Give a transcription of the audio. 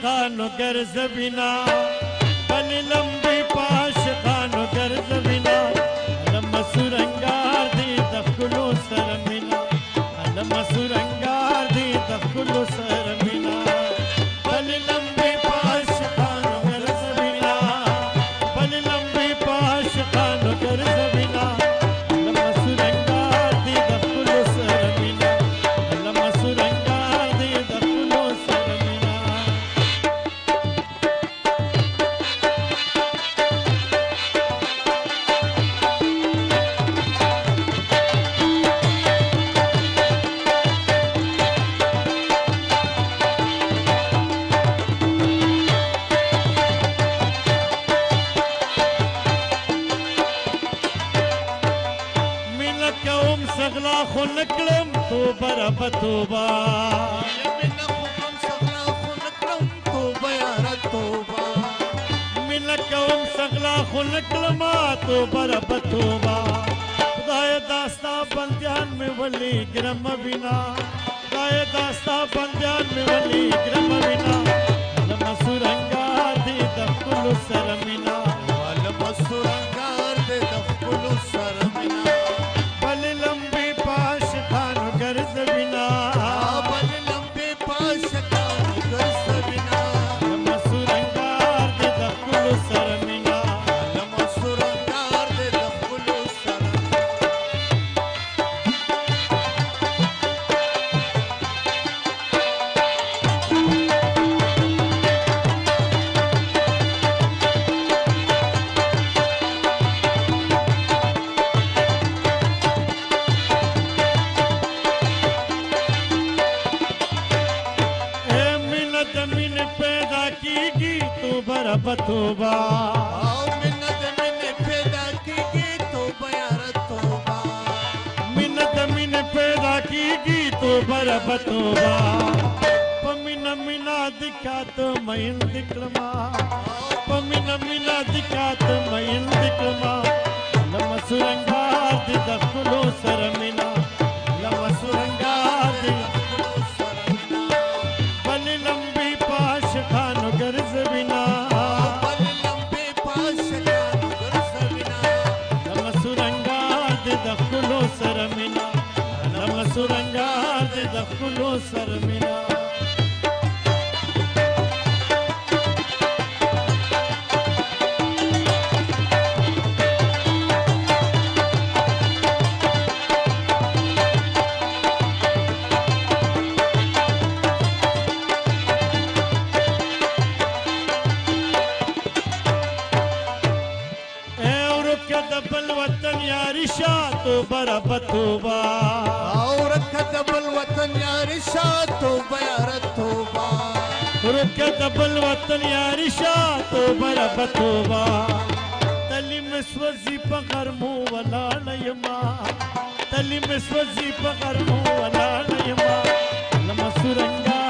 خانو ګرځ بنا بل لمبي پاش خانو ګرځ بنا لم سرنګار دي د خلو سره مینا لم سرنګار دي د خلو سره مینا بل لمبي پاش خانو ګرځ بنا بل لمبي پاش خانو ګرځ بنا لم سرنګار دي د خلو سره مینا لم سرنګار دي د خلو سره مینا سغلا خو نکړم توبه رب توبه مینه کوم سغلا خو نکړم توبه یار توبه مینه کوم سغلا خو نکړم توبه رب توبه خدای داستا بندیان می ولی ګرم بنا خدای داستا بندیان می ولی ګرم بنا لم سرنګار دي د خپل سره مینا لم سرنګار دي د خپل سره مینا ګرځ بنا بل لمبي پاش خانو ګرځ بنا لم سرنګار دي د خپل سره مینا لم سرنګار دي د خپل سره رب توبه او منت من پیدا کیږي توبه یار توبه منت من پیدا کیږي توبه رب توبه پمینا مینا دکات مین دکلما پمینا مینا دکات مین دکلما لم سرنګار دي د خلو سره مینا لم سرنګار دي د خلو سره مینا بل لمبي پاش خانو ګرځ بنا دخلو سره مینا لم سرنګار دي دخلو سره مینا توبه رب توبه او ركض بالوطن يا رشاد توبه يا رب توبه ركض بالوطن يا رشاد توبه رب توبه تلي مسوزي بغرمو ولا نيما تلي مسوزي بغرمو ولا نيما لما سرنګار